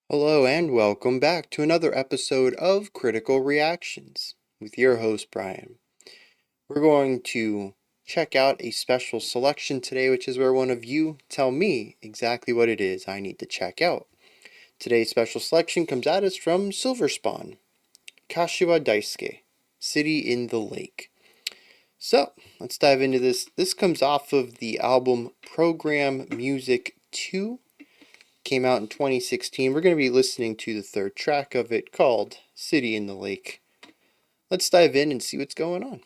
Hello and welcome back to another episode of Critical Reactions with your host Bryan. We're going to check out a special selection today, which is where one of you tell me exactly what it is I need to check out. Today's special selection comes at us from Silverspawn, KASHIWA Daisuke, City in the Lake. So, let's dive into this. This comes off of the album Program Music 2. Came out in 2016. We're going to be listening to the third track of it called City in the Lake. Let's dive in and see what's going on.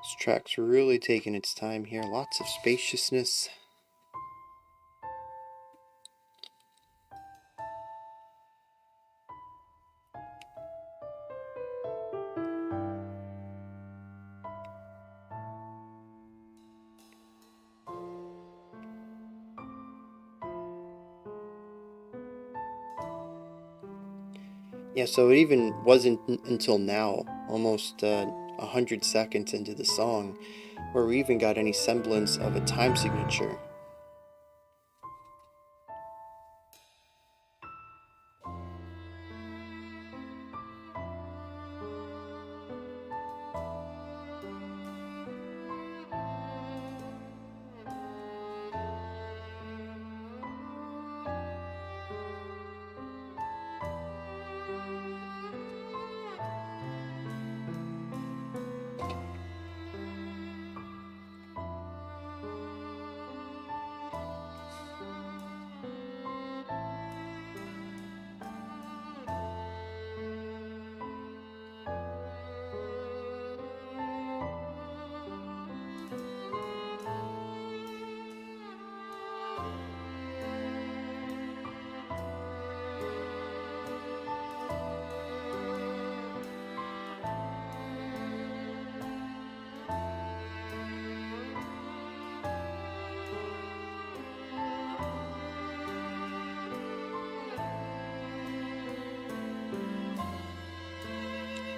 This track's really taking its time here. Lots of spaciousness. Yeah, so it even wasn't until now, almost 100 seconds into the song, where we even got any semblance of a time signature.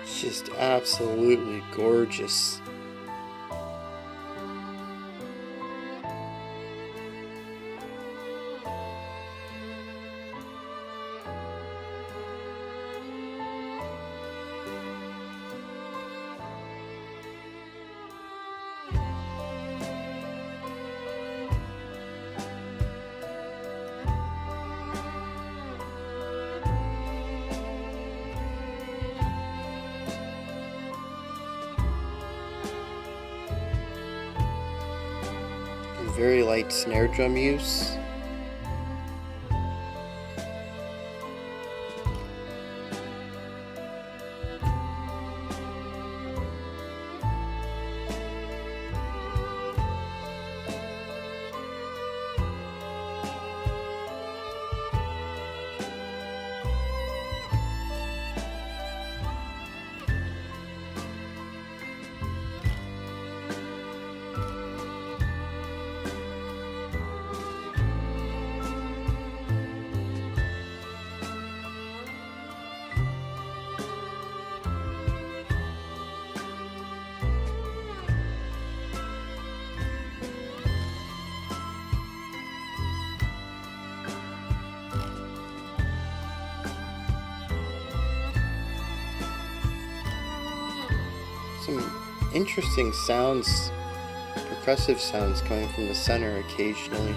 It's just absolutely gorgeous. Very light snare drum use. Some interesting sounds, percussive sounds coming from the center occasionally.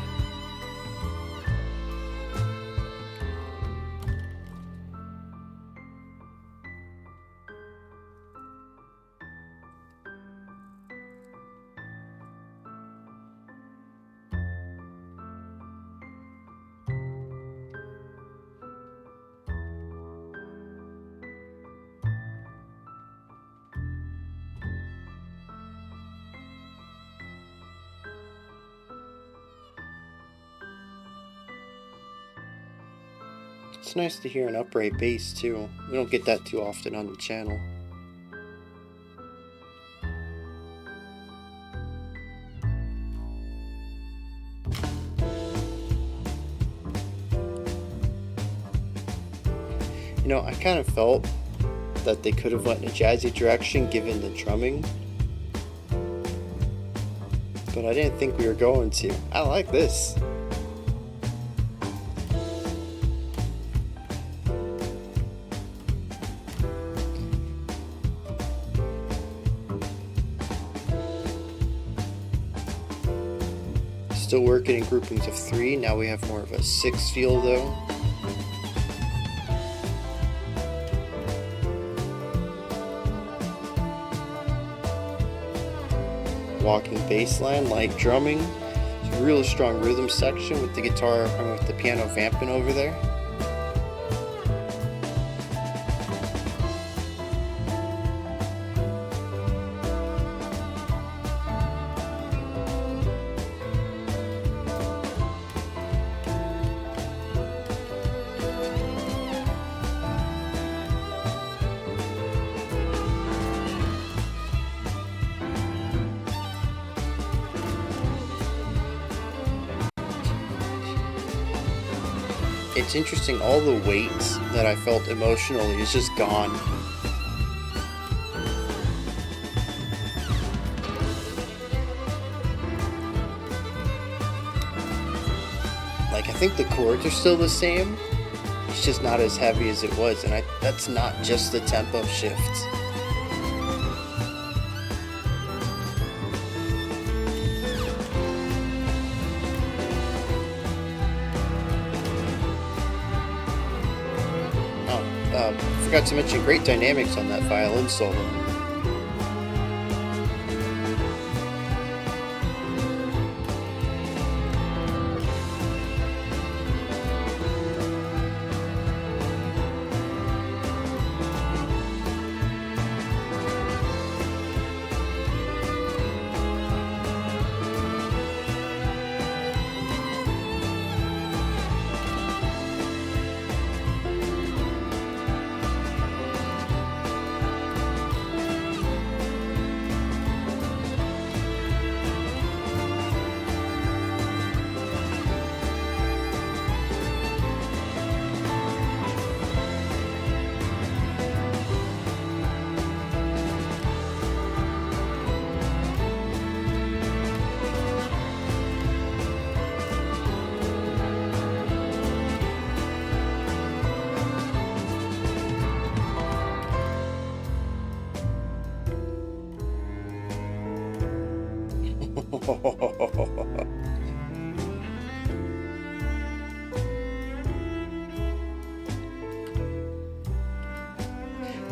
It's nice to hear an upright bass too. We don't get that too often on the channel. You know, I kind of felt that they could have went in a jazzy direction given the drumming, but I didn't think we were going to. I like this. Still working in groupings of 3. Now we have more of a 6 feel though. Walking bass line, light drumming. It's a really strong rhythm section with the guitar and with the piano vamping over there. It's interesting, all the weight that I felt emotionally is just gone. Like, I think the chords are still the same, it's just not as heavy as it was, and that's not just the tempo shift. Forgot to mention great dynamics on that violin solo.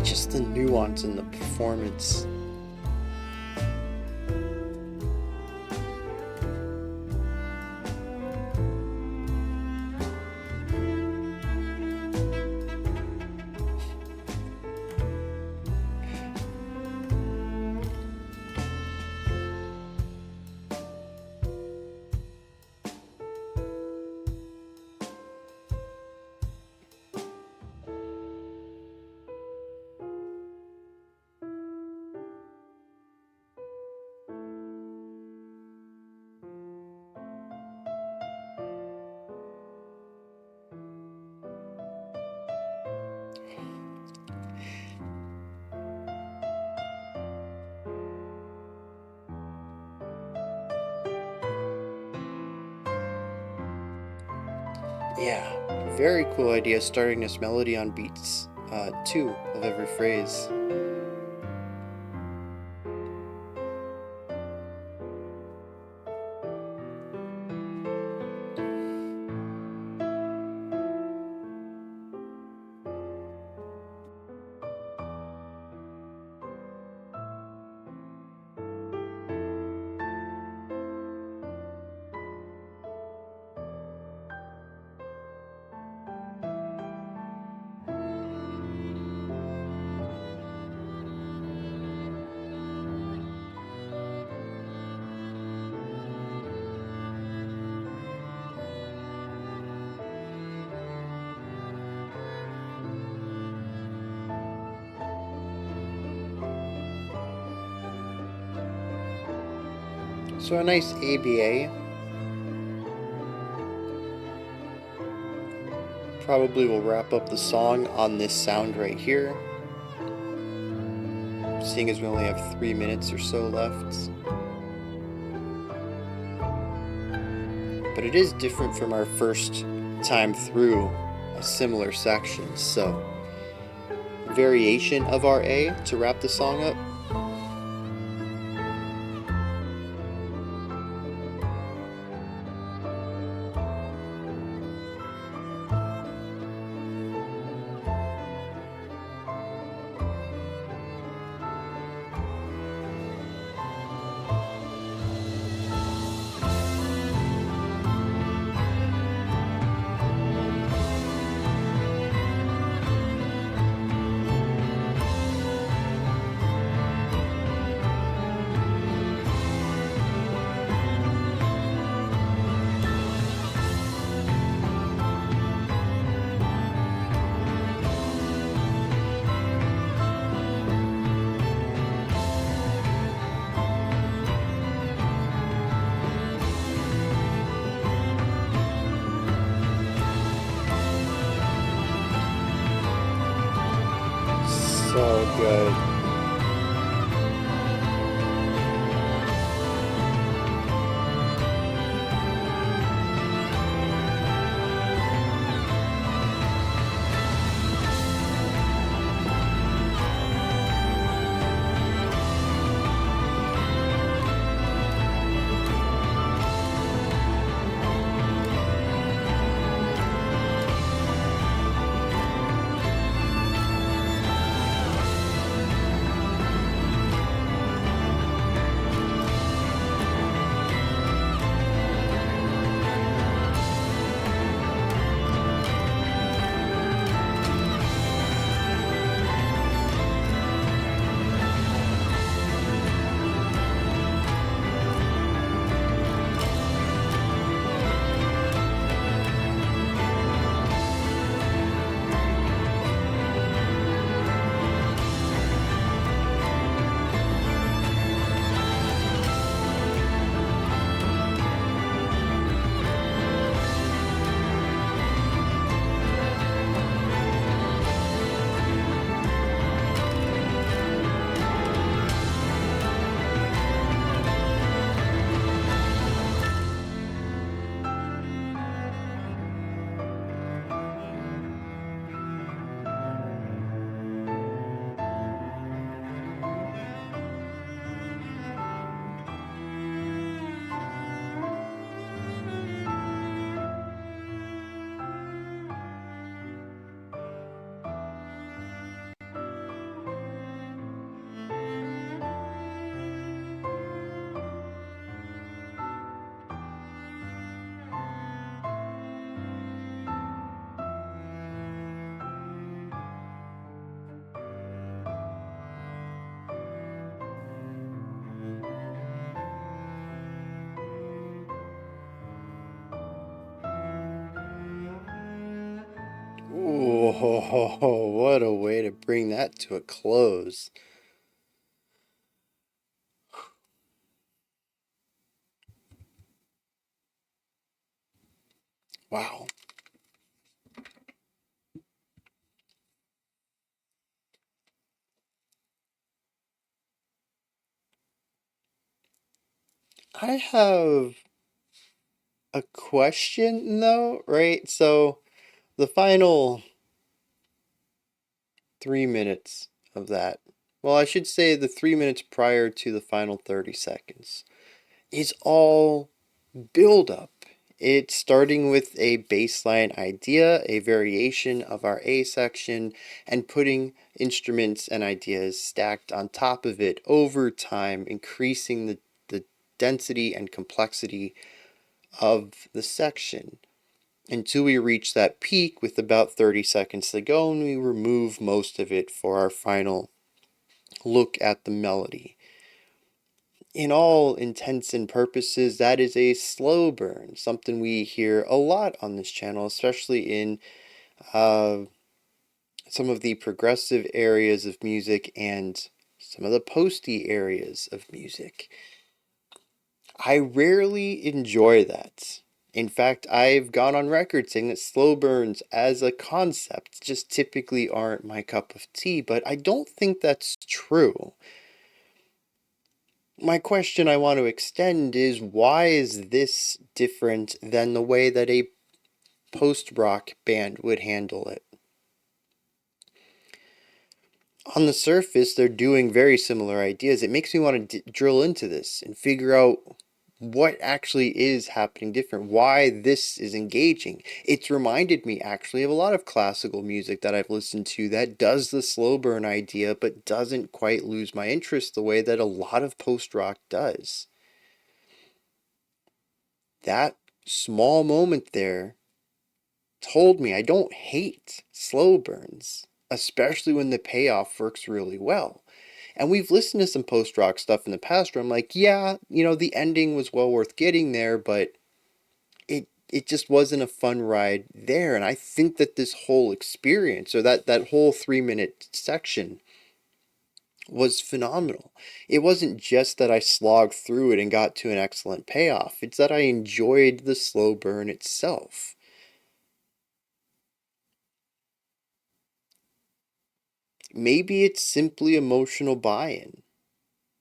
Just the nuance in the performance. Yeah, very cool idea starting this melody on beats 2 of every phrase. So a nice ABA. Probably will wrap up the song on this sound right here, seeing as we only have 3 minutes or so left. But it is different from our first time through a similar section, so variation of our A to wrap the song up. So good. Whoa, what a way to bring that to a close. Wow. I have a question though, right? So the final 3 minutes of that, well, I should say the 3 minutes prior to the final 30 seconds, is all build up. It's starting with a baseline idea, a variation of our A section, and putting instruments and ideas stacked on top of it over time, increasing the density and complexity of the section until we reach that peak with about 30 seconds to go, and we remove most of it for our final look at the melody. In all intents and purposes, that is a slow burn, something we hear a lot on this channel, especially in some of the progressive areas of music and some of the posty areas of music. I rarely enjoy that. In fact, I've gone on record saying that slow burns as a concept just typically aren't my cup of tea, but I don't think that's true. My question I want to extend is, why is this different than the way that a post-rock band would handle it? On the surface, they're doing very similar ideas. It makes me want to drill into this and figure out what actually is happening different, why this is engaging. It's reminded me actually of a lot of classical music that I've listened to that does the slow burn idea, but doesn't quite lose my interest the way that a lot of post-rock does. That small moment there told me I don't hate slow burns, especially when the payoff works really well. And we've listened to some post-rock stuff in the past where I'm like, yeah, the ending was well worth getting there, but it just wasn't a fun ride there. And I think that this whole experience, or that whole 3-minute section, was phenomenal. It wasn't just that I slogged through it and got to an excellent payoff. It's that I enjoyed the slow burn itself. Maybe it's simply emotional buy-in.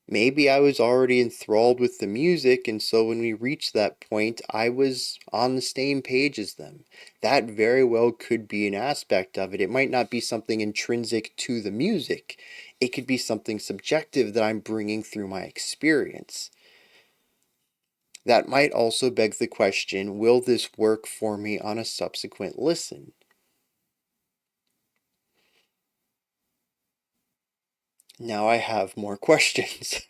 Maybe I was already enthralled with the music, and so when we reached that point, I was on the same page as them. That very well could be an aspect of it. It might not be something intrinsic to the music. It could be something subjective that I'm bringing through my experience. That might also beg the question, will this work for me on a subsequent listen? Now I have more questions.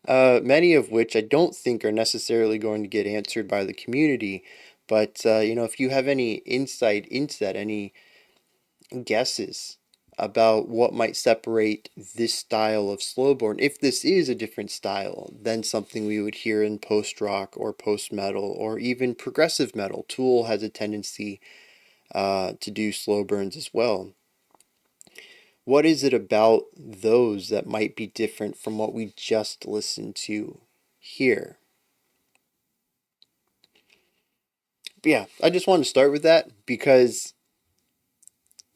Many of which I don't think are necessarily going to get answered by the community. But, if you have any insight into that, any guesses about what might separate this style of slowborn, if this is a different style than something we would hear in post-rock or post-metal or even progressive metal. Tool has a tendency to do slow burns as well. What is it about those that might be different from what we just listened to here? But yeah, I just wanted to start with that because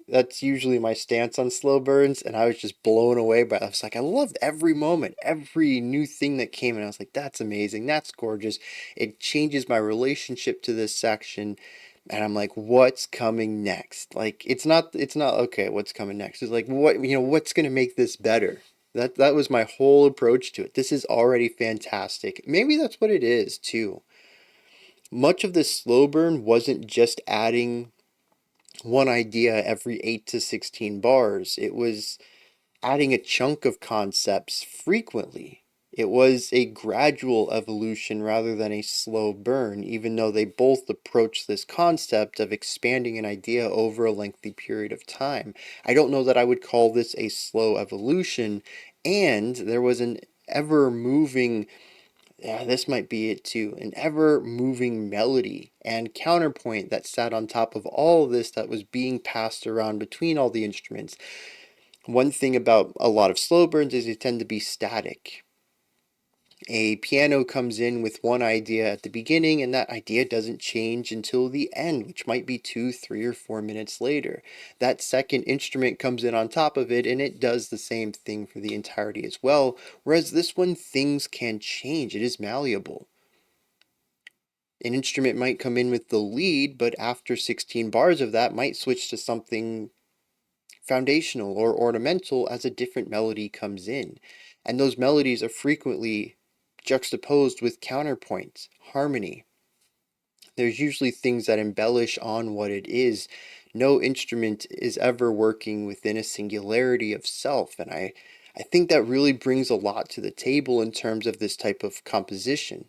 that's usually my stance on slow burns, and I was just blown away by it. I was like, I loved every moment, every new thing that came, and I was like, that's amazing, that's gorgeous. It changes my relationship to this section, and I'm like, what's coming next? Like, it's not okay, what's coming next? It's like, what's gonna make this better? That was my whole approach to it. This is already fantastic. Maybe that's what it is too. Much of this slow burn wasn't just adding one idea every 8 to 16 bars. It was adding a chunk of concepts frequently. It was a gradual evolution rather than a slow burn, even though they both approach this concept of expanding an idea over a lengthy period of time. I don't know that I would call this a slow evolution, and there was an ever moving, yeah, this might be it too, an ever moving melody and counterpoint that sat on top of all of this that was being passed around between all the instruments. One thing about a lot of slow burns is they tend to be static. A piano comes in with one idea at the beginning, and that idea doesn't change until the end, which might be 2, 3, or 4 minutes later. That second instrument comes in on top of it, and it does the same thing for the entirety as well. Whereas this one, things can change. It is malleable. An instrument might come in with the lead, but after 16 bars of that might switch to something foundational or ornamental as a different melody comes in. And those melodies are frequently juxtaposed with counterpoints, harmony. There's usually things that embellish on what it is. No instrument is ever working within a singularity of self, and I think that really brings a lot to the table in terms of this type of composition.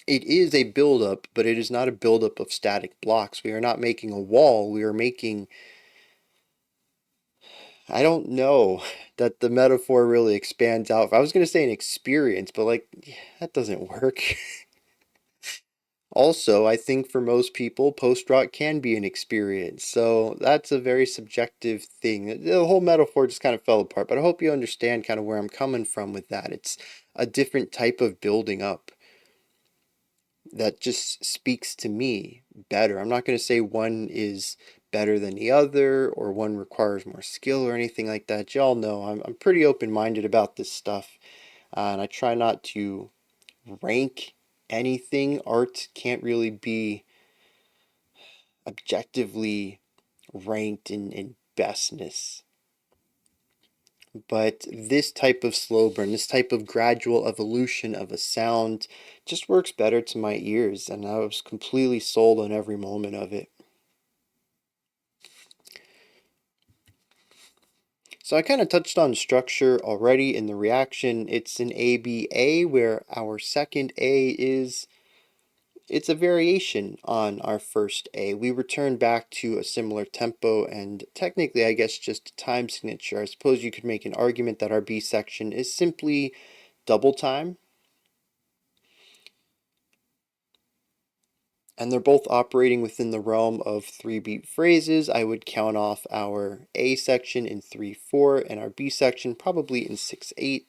It is a buildup, but it is not a buildup of static blocks. We are not making a wall. We are making, I don't know that the metaphor really expands out. I was going to say an experience, but like, that doesn't work. Also, I think for most people, post-rock can be an experience. So that's a very subjective thing. The whole metaphor just kind of fell apart, but I hope you understand kind of where I'm coming from with that. It's a different type of building up that just speaks to me better. I'm not going to say one is better than the other or one requires more skill or anything like that. Y'all know I'm pretty open-minded about this stuff, and I try not to rank anything. Art can't really be objectively ranked in bestness. But this type of slow burn, this type of gradual evolution of a sound just works better to my ears, and I was completely sold on every moment of it. So I kind of touched on structure already in the reaction. It's an ABA where our second A is it's a variation on our first A. We return back to a similar tempo and technically, I guess, just a time signature. I suppose you could make an argument that our B section is simply double time. And they're both operating within the realm of 3-beat phrases. I would count off our A section in 3/4 and our B section probably in 6/8.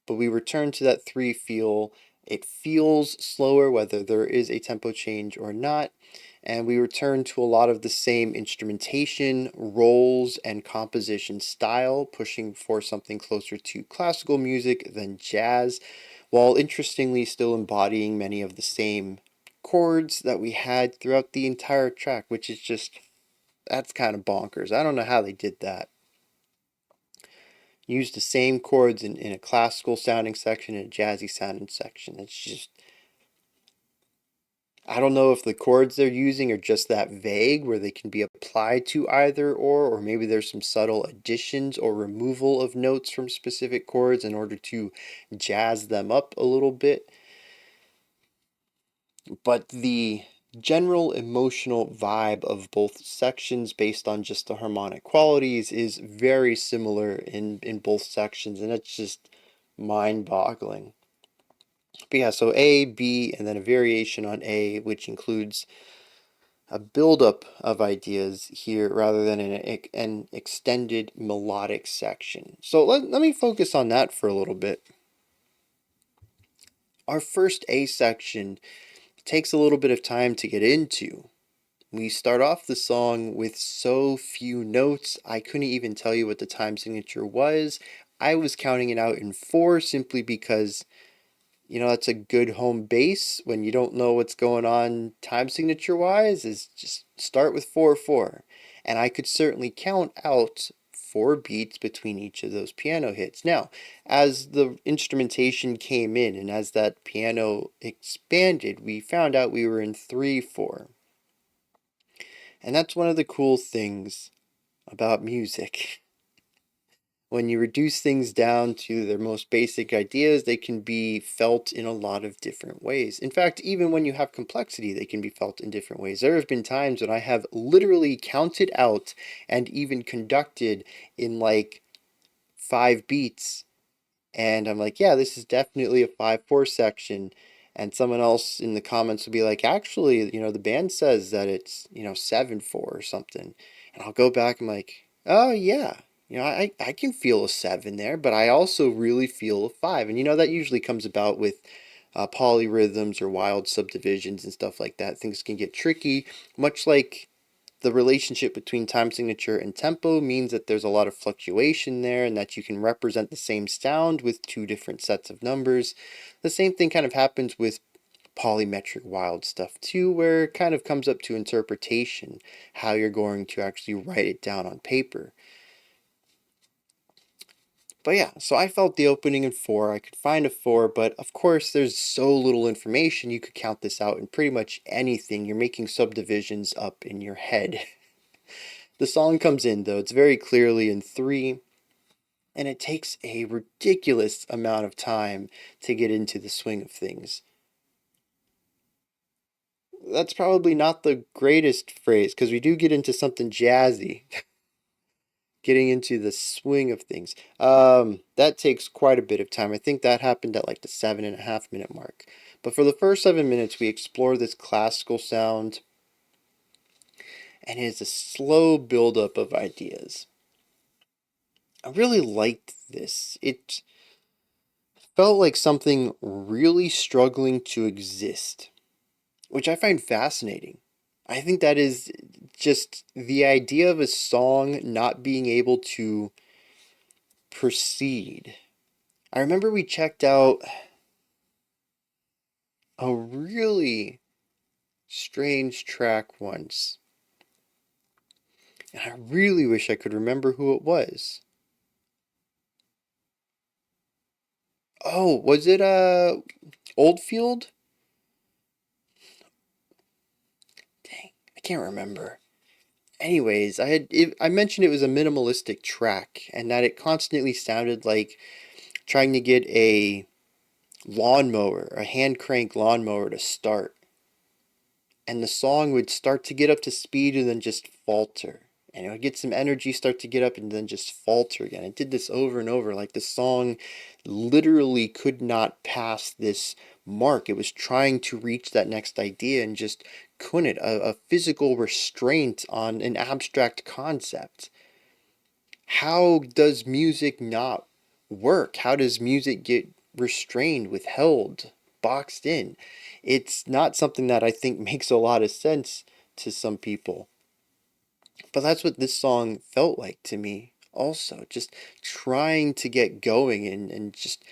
But we return to that 3 feel. It feels slower whether there is a tempo change or not. And we return to a lot of the same instrumentation, roles, and composition style, pushing for something closer to classical music than jazz, while interestingly still embodying many of the same chords that we had throughout the entire track, which is just, that's kind of bonkers. I don't know how they did that. Use the same chords in a classical sounding section and a jazzy sounding section. It's just, I don't know if the chords they're using are just that vague where they can be applied to either or maybe there's some subtle additions or removal of notes from specific chords in order to jazz them up a little bit. But the general emotional vibe of both sections based on just the harmonic qualities is very similar in both sections, and it's just mind-boggling. But yeah, so A, B, and then a variation on A, which includes a buildup of ideas here rather than an extended melodic section. So let me focus on that for a little bit. Our first A section takes a little bit of time to get into. We start off the song with so few notes, I couldn't even tell you what the time signature was. I was counting it out in 4 simply because, you know, that's a good home base when you don't know what's going on time signature wise, is just start with 4/4. And I could certainly count out 4 beats between each of those piano hits. Now, as the instrumentation came in and as that piano expanded, we found out we were in 3/4. And that's one of the cool things about music. When you reduce things down to their most basic ideas, they can be felt in a lot of different ways. In fact, even when you have complexity, they can be felt in different ways. There have been times when I have literally counted out and even conducted in like 5 beats and I'm like, yeah, this is definitely a 5/4 section. And someone else in the comments would be like, actually, you know, the band says that it's, you know, 7/4 or something. And I'll go back and I'm like, oh, yeah, you know, I can feel a 7 there, but I also really feel a 5. And, you know, that usually comes about with polyrhythms or wild subdivisions and stuff like that. Things can get tricky, much like the relationship between time signature and tempo means that there's a lot of fluctuation there and that you can represent the same sound with 2 different sets of numbers. The same thing kind of happens with polymetric wild stuff too, where it kind of comes up to interpretation, how you're going to actually write it down on paper. But yeah, so I felt the opening in 4. I could find a 4, but of course there's so little information you could count this out in pretty much anything. You're making subdivisions up in your head. The song comes in, though, it's very clearly in 3, and it takes a ridiculous amount of time to get into the swing of things. That's probably not the greatest phrase, because we do get into something jazzy. getting into the swing of things. That takes quite a bit of time. I think that happened at like the 7.5 minute mark. But for the first 7 minutes, we explore this classical sound, and it is a slow buildup of ideas. I really liked this. It felt like something really struggling to exist, which I find fascinating. I think that is just the idea of a song not being able to proceed. I remember we checked out a really strange track once, and I really wish I could remember who it was. Oh, was it Oldfield? Dang, I can't remember. Anyways, I mentioned it was a minimalistic track and that it constantly sounded like trying to get a lawnmower, a hand crank lawnmower to start. And the song would start to get up to speed and then just falter. And it would get some energy, start to get up, and then just falter again. It did this over and over. Like the song literally could not pass this mark. It was trying to reach that next idea and just couldn't. A physical restraint on an abstract concept. How does music not work? How does music get restrained, withheld, boxed in? It's not something that I think makes a lot of sense to some people. But that's what this song felt like to me, also. Just trying to get going and just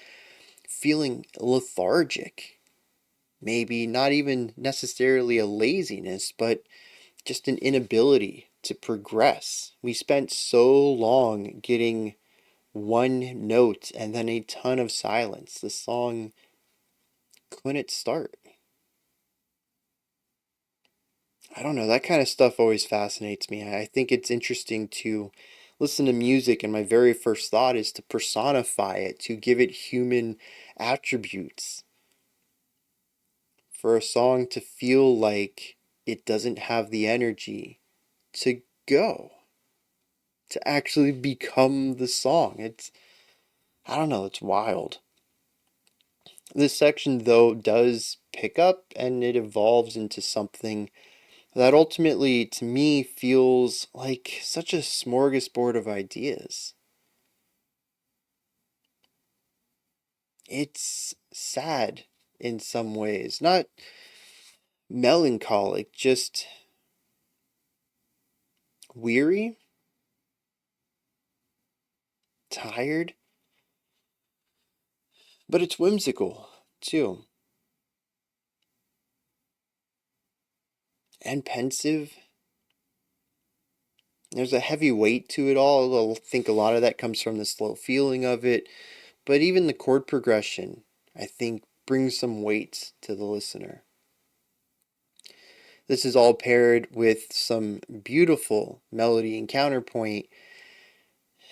feeling lethargic. Maybe not even necessarily a laziness, but just an inability to progress. We spent so long getting one note and then a ton of silence. The song couldn't start. I don't know, that kind of stuff always fascinates me. I think it's interesting to listen to music, and my very first thought is to personify it, to give it human attributes. For a song to feel like it doesn't have the energy to go, to actually become the song. I don't know, it's wild. This section, though, does pick up and it evolves into something that ultimately, to me, feels like such a smorgasbord of ideas. It's sad in some ways, not melancholic, just weary, tired, but it's whimsical too, and pensive. There's a heavy weight to it all. I think a lot of that comes from the slow feeling of it, but even the chord progression, I think, brings some weight to the listener. This is all paired with some beautiful melody and counterpoint,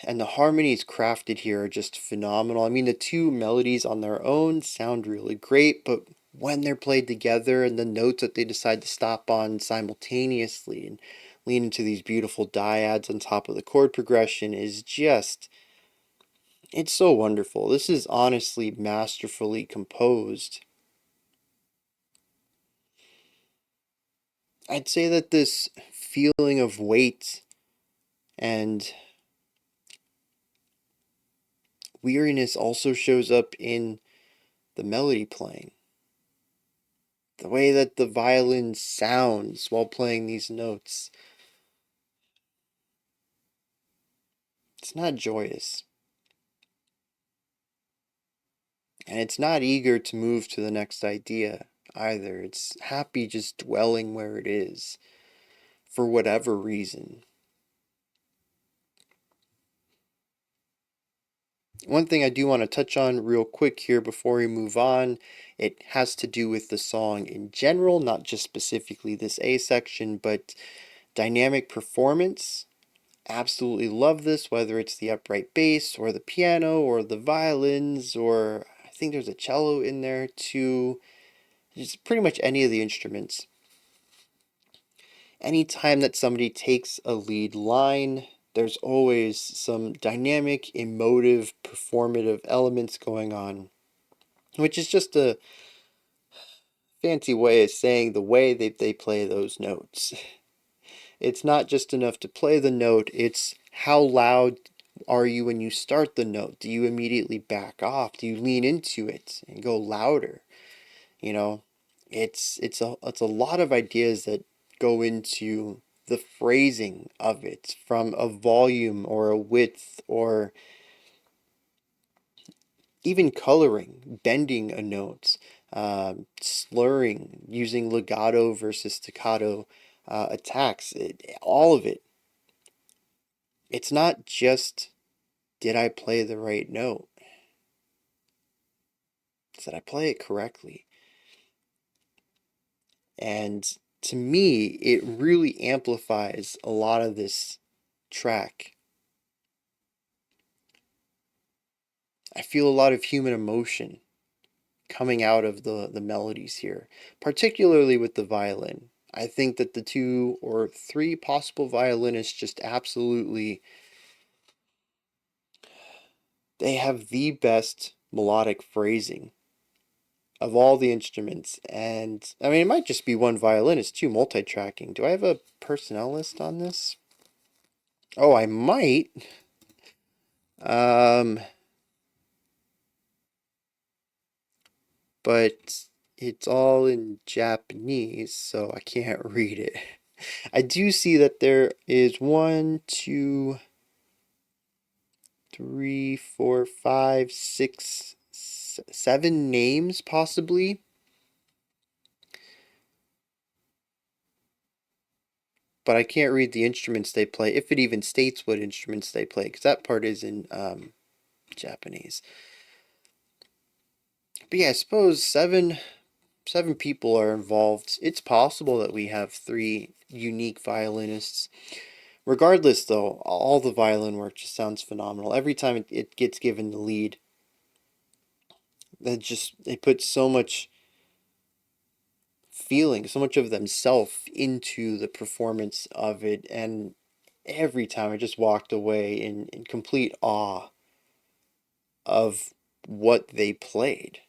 and the harmonies crafted here are just phenomenal. I mean, the two melodies on their own sound really great, but when they're played together and the notes that they decide to stop on simultaneously and lean into these beautiful dyads on top of the chord progression is just, it's so wonderful. This is honestly masterfully composed. I'd say that this feeling of weight and weariness also shows up in the melody playing. The way that the violin sounds while playing these notes. It's not joyous. And it's not eager to move to the next idea either. It's happy just dwelling where it is for whatever reason. One thing I do want to touch on real quick here before we move on, it has to do with the song in general, not just specifically this A section, but dynamic performance. Absolutely love this, whether it's the upright bass or the piano or the violins, or I think there's a cello in there too. Just pretty much any of the instruments. Anytime that somebody takes a lead line, There's always some dynamic, emotive, performative elements going on, which is just a fancy way of saying the way that they play those notes. It's not just enough to play the note, it's how loud are you when you start the note? Do you immediately back off? Do you lean into it and go louder? You know, it's a lot of ideas that go into the phrasing of it, from a volume or a width or even coloring, bending a note, slurring, using legato versus staccato attacks, all of it. It's not just, did I play the right note? Did I play it correctly? And to me, it really amplifies a lot of this track. I feel a lot of human emotion coming out of the melodies here, particularly with the violin. I think that the two or three possible violinists just absolutely, they have the best melodic phrasing of all the instruments. And I mean, it might just be one violinist too, multi-tracking. Do I have a personnel list on this? Oh, I might. Um, but it's all in Japanese, so I can't read it. I do see that there is one, two, three, four, five, six, seven names possibly. But I can't read the instruments they play, if it even states what instruments they play, because that part is in Japanese. But yeah, I suppose seven people are involved. It's possible that we have three unique violinists. Regardless, though, all the violin work just sounds phenomenal. Every time it gets given the lead, they put so much feeling, so much of themselves into the performance of it, and every time I just walked away in complete awe of what they played.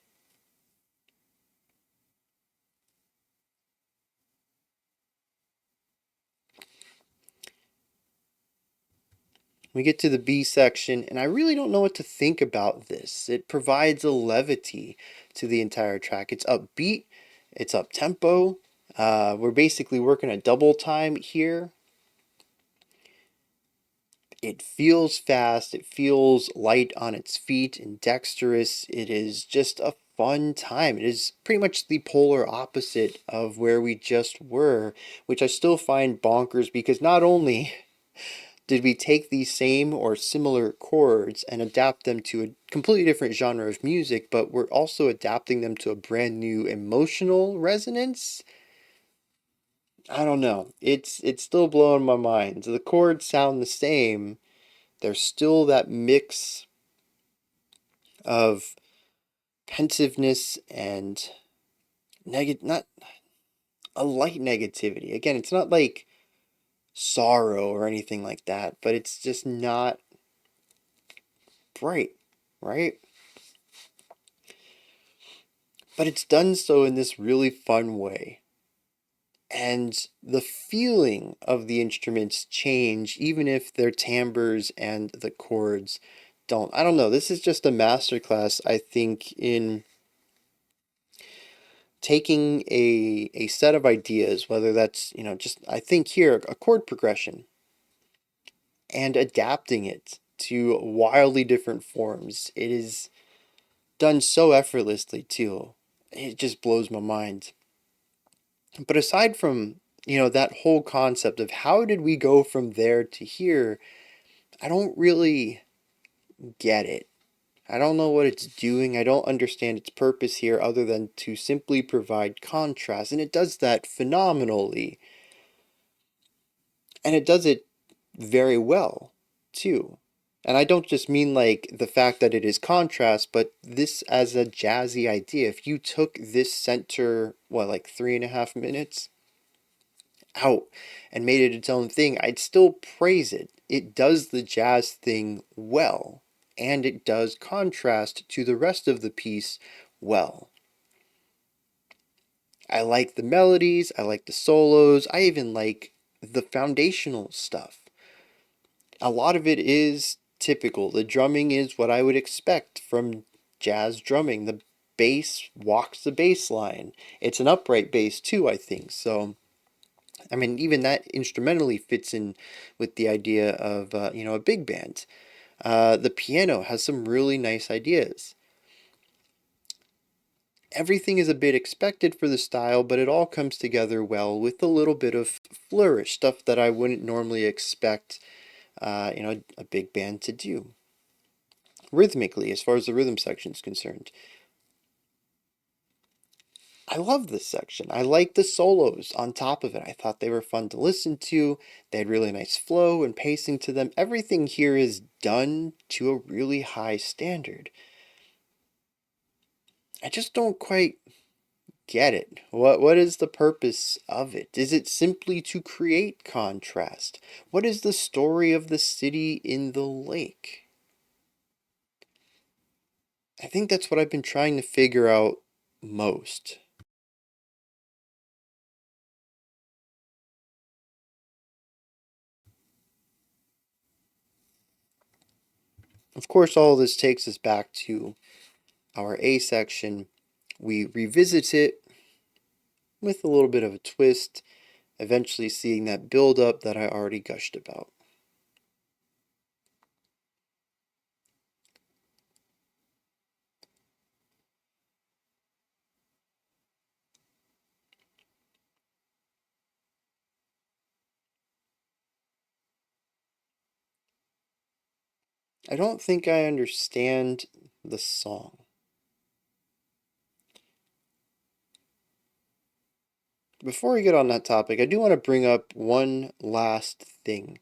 We get to the B section, and I really don't know what to think about this. It provides a levity to the entire track. It's upbeat, it's up tempo. We're basically working a double time here. It feels fast, it feels light on its feet and dexterous. It is just a fun time. It is pretty much the polar opposite of where we just were, which I still find bonkers because not only did we take these same or similar chords and adapt them to a completely different genre of music, but we're also adapting them to a brand new emotional resonance. I don't know. It's still blowing my mind. The chords sound the same. There's still that mix of pensiveness and not a light negativity. Again, it's not like sorrow or anything like that, but it's just not bright, right? But it's done so in this really fun way. And the feeling of the instruments change even if their timbres and the chords don't. I don't know. This is just a masterclass, I think, in taking a set of ideas, whether that's, just, I think here, a chord progression, and adapting it to wildly different forms. It is done so effortlessly, too. It just blows my mind. But aside from, that whole concept of how did we go from there to here, I don't really get it. I don't know what it's doing. I don't understand its purpose here other than to simply provide contrast. And it does that phenomenally. And it does it very well, too. And I don't just mean like the fact that it is contrast, but this as a jazzy idea. If you took this center, like 3.5 minutes out and made it its own thing, I'd still praise it. it does the jazz thing well, and it does contrast to the rest of the piece well. I like the melodies, I like the solos, I even like the foundational stuff. A lot of it is typical. The drumming is what I would expect from jazz drumming. The bass walks the bass line. It's an upright bass too, I think. So, I mean, even that instrumentally fits in with the idea of, a big band. The piano has some really nice ideas. Everything is a bit expected for the style, but it all comes together well with a little bit of flourish, stuff that I wouldn't normally expect, a big band to do. Rhythmically, as far as the rhythm section is concerned, I love this section. I like the solos on top of it. I thought they were fun to listen to. They had really nice flow and pacing to them. Everything here is done to a really high standard. I just don't quite get it. What is the purpose of it? Is it simply to create contrast? What is the story of the city in the lake? I think that's what I've been trying to figure out most. Of course, all this takes us back to our A section. We revisit it with a little bit of a twist, eventually seeing that build up that I already gushed about. I don't think I understand the song. Before we get on that topic, I do want to bring up one last thing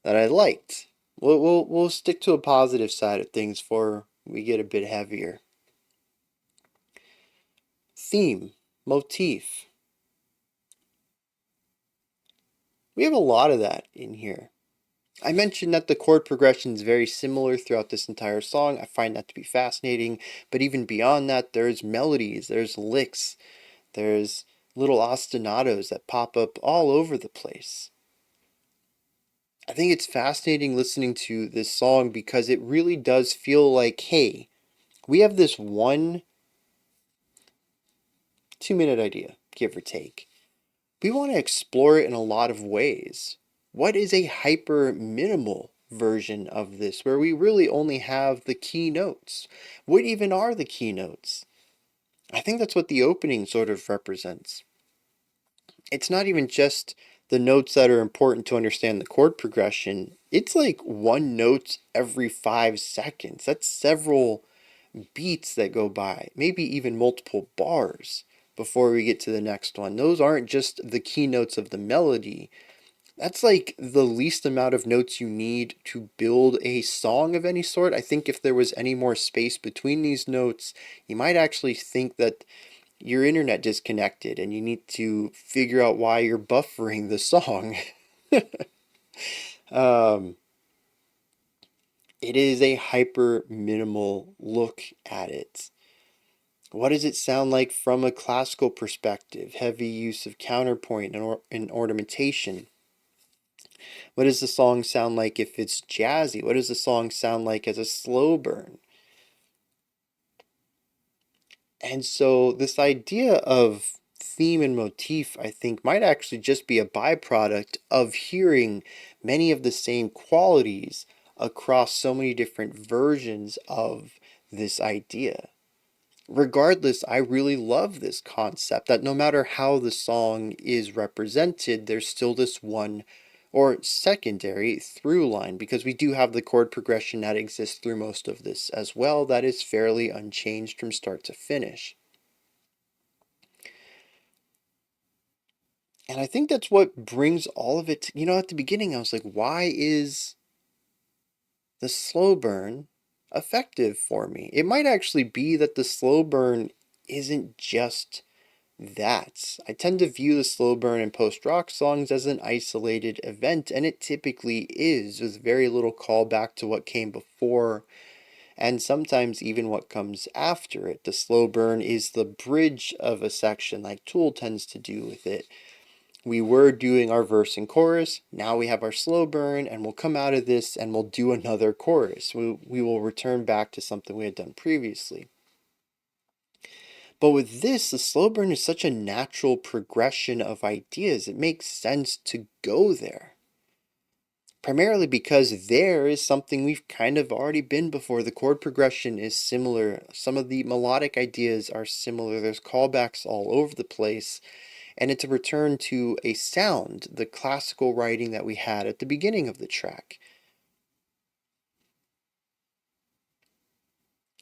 that I liked. We'll stick to a positive side of things before we get a bit heavier. Theme, motif. We have a lot of that in here. I mentioned that the chord progression is very similar throughout this entire song. I find that to be fascinating. But even beyond that, there's melodies, there's licks, there's little ostinatos that pop up all over the place. I think it's fascinating listening to this song because it really does feel like, hey, we have this one 2-minute idea, give or take. We want to explore it in a lot of ways. What is a hyper minimal version of this where we really only have the key notes? What even are the key notes? I think that's what the opening sort of represents. It's not even just the notes that are important to understand the chord progression. It's like one note every 5 seconds. That's several beats that go by, maybe even multiple bars before we get to the next one. Those aren't just the key notes of the melody. That's like the least amount of notes you need to build a song of any sort. I think if there was any more space between these notes, you might actually think that your internet disconnected and you need to figure out why you're buffering the song. um, it is a hyper minimal look at it. What does it sound like from a classical perspective? Heavy use of counterpoint and ornamentation. What does the song sound like if it's jazzy? What does the song sound like as a slow burn? And so this idea of theme and motif, I think, might actually just be a byproduct of hearing many of the same qualities across so many different versions of this idea. Regardless, I really love this concept that no matter how the song is represented, there's still this one or secondary through line, because we do have the chord progression that exists through most of this as well, that is fairly unchanged from start to finish. And I think that's what brings all of it, at the beginning I was like, why is the slow burn effective for me? It might actually be that the slow burn isn't just that. I tend to view the slow burn and post-rock songs as an isolated event, and it typically is, with very little callback to what came before, and sometimes even what comes after it. The slow burn is the bridge of a section, like Tool tends to do with it. We were doing our verse and chorus, now we have our slow burn, and we'll come out of this and we'll do another chorus. We will return back to something we had done previously. But with this, the slow burn is such a natural progression of ideas. It makes sense to go there. Primarily because there is something we've kind of already been before. The chord progression is similar. Some of the melodic ideas are similar. There's callbacks all over the place. And it's a return to a sound, the classical writing that we had at the beginning of the track.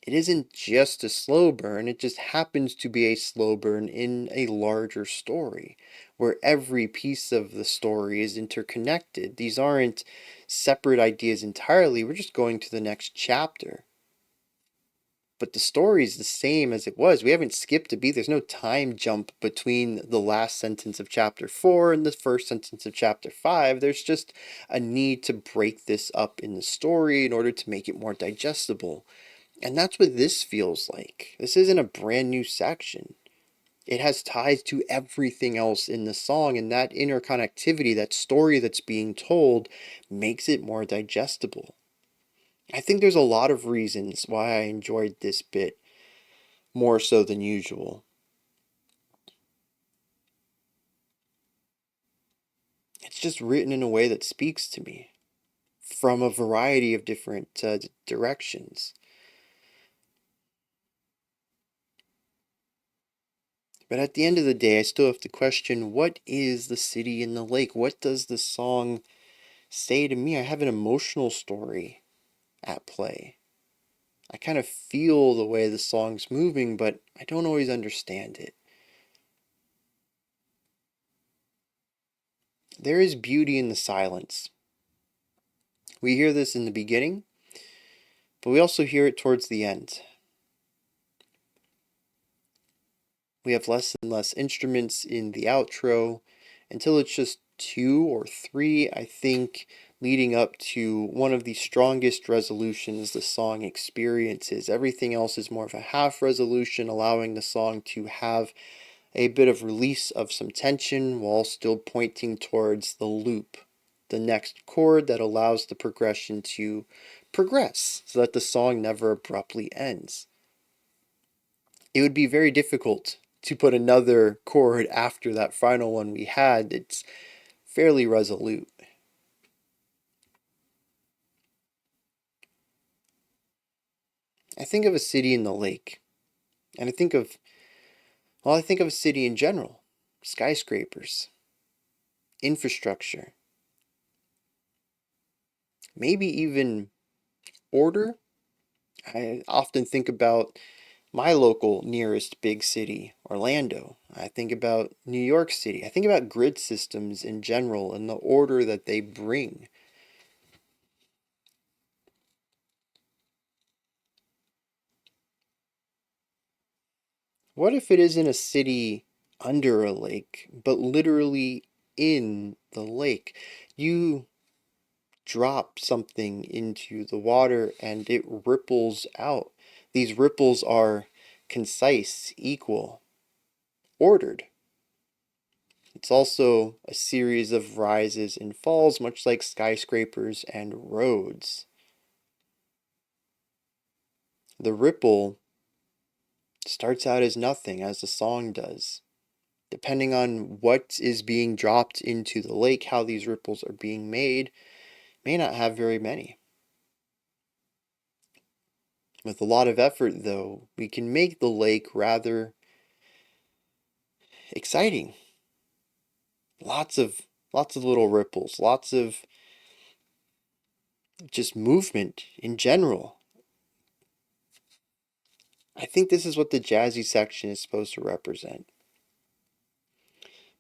It isn't just a slow burn, it just happens to be a slow burn in a larger story, where every piece of the story is interconnected. These aren't separate ideas entirely, we're just going to the next chapter. But the story is the same as it was. We haven't skipped a beat. There's no time jump between the last sentence of chapter 4 and the first sentence of chapter 5. There's just a need to break this up in the story in order to make it more digestible. And that's what this feels like. This isn't a brand new section. It has ties to everything else in the song, and that interconnectivity, that story that's being told, makes it more digestible. I think there's a lot of reasons why I enjoyed this bit more so than usual. It's just written in a way that speaks to me from a variety of different directions. But at the end of the day, I still have to question, what is the city in the lake? What does the song say to me? I have an emotional story at play. I kind of feel the way the song's moving, but I don't always understand it. There is beauty in the silence. We hear this in the beginning, but we also hear it towards the end. We have less and less instruments in the outro until it's just 2 or 3, I think, leading up to one of the strongest resolutions the song experiences. Everything else is more of a half resolution, allowing the song to have a bit of release of some tension while still pointing towards the loop, the next chord that allows the progression to progress so that the song never abruptly ends. It would be very difficult to put another chord after that final one we had. It's fairly resolute. I think of a city in the lake, and I think of a city in general. Skyscrapers, infrastructure, maybe even order. I often think about my local nearest big city, Orlando. I think about New York City. I think about grid systems in general and the order that they bring. What if it isn't a city under a lake, but literally in the lake? You drop something into the water and it ripples out. These ripples are concise, equal, ordered. It's also a series of rises and falls, much like skyscrapers and roads. The ripple starts out as nothing, as the song does. Depending on what is being dropped into the lake, how these ripples are being made, may not have very many. With a lot of effort, though, we can make the lake rather exciting. Lots of little ripples, lots of just movement in general. I think this is what the jazzy section is supposed to represent.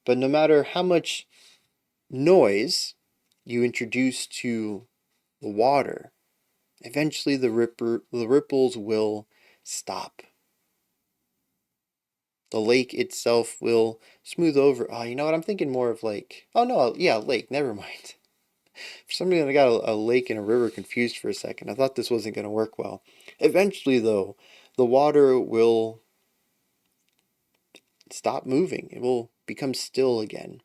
But no matter how much noise you introduce to the water, eventually the ripples will stop. The lake itself will smooth over. Oh, you know what? I'm thinking more of like, oh no, yeah, lake. Never mind. For some reason, I got a lake and a river confused for a second. I thought this wasn't going to work well. Eventually, though, the water will stop moving. It will become still again.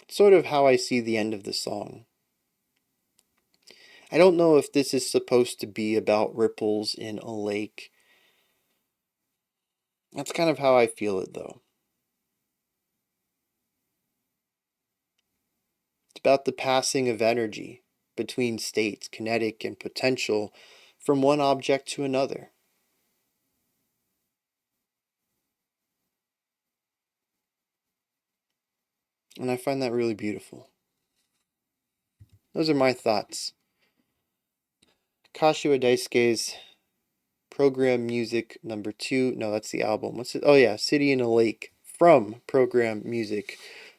It's sort of how I see the end of the song. I don't know if this is supposed to be about ripples in a lake. That's kind of how I feel it, though. It's about the passing of energy between states, kinetic and potential, from one object to another. And I find that really beautiful. Those are my thoughts. Kashiwa Daisuke's Program Music #2. No, that's the album. What's it? Oh yeah, City in a Lake from Program Music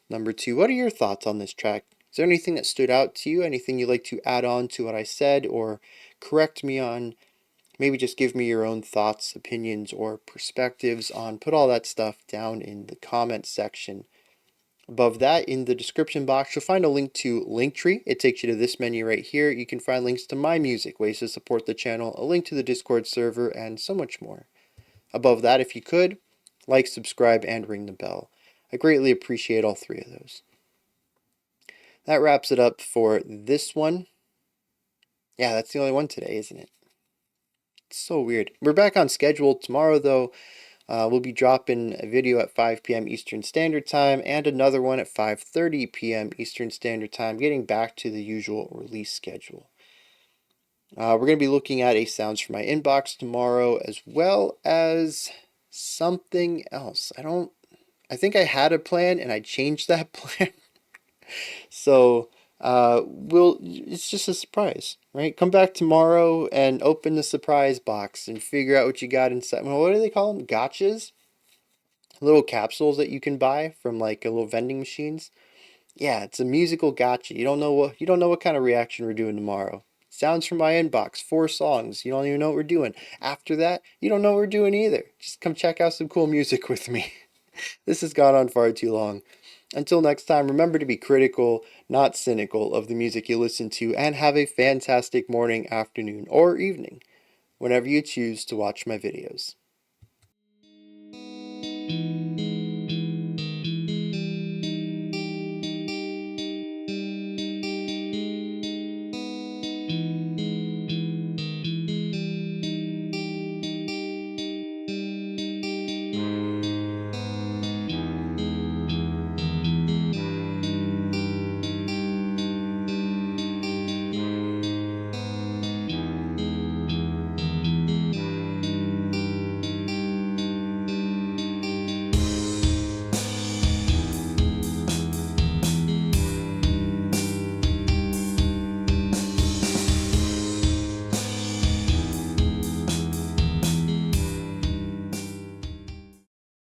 #2. What are your thoughts on this track? Is there anything that stood out to you? Anything you'd like to add on to what I said or correct me on? Maybe just give me your own thoughts, opinions, or perspectives on. Put all that stuff down in the comment section. Above that, in the description box, you'll find a link to Linktree. It takes you to this menu right here. You can find links to my music, ways to support the channel, a link to the Discord server, and so much more. Above that, if you could, like, subscribe, and ring the bell. I greatly appreciate all three of those. That wraps it up for this one. Yeah, that's the only one today, isn't it? It's so weird. We're back on schedule tomorrow, though. We'll be dropping a video at 5 p.m. Eastern Standard Time and another one at 5:30 p.m. Eastern Standard Time, getting back to the usual release schedule. We're going to be looking at a Sounds from My Inbox tomorrow, as well as something else. I think I had a plan and I changed that plan. So, it's just a surprise, right? Come back tomorrow and open the surprise box and figure out what you got inside. Well, what do they call them? Gotchas? Little capsules that you can buy from like a little vending machines. Yeah, it's a musical gotcha. You don't know what kind of reaction we're doing tomorrow. Sounds from my inbox, 4 songs. You don't even know what we're doing. After that, you don't know what we're doing either. Just come check out some cool music with me. This has gone on far too long. Until next time, remember to be critical, not cynical of the music you listen to, and have a fantastic morning, afternoon, or evening whenever you choose to watch my videos.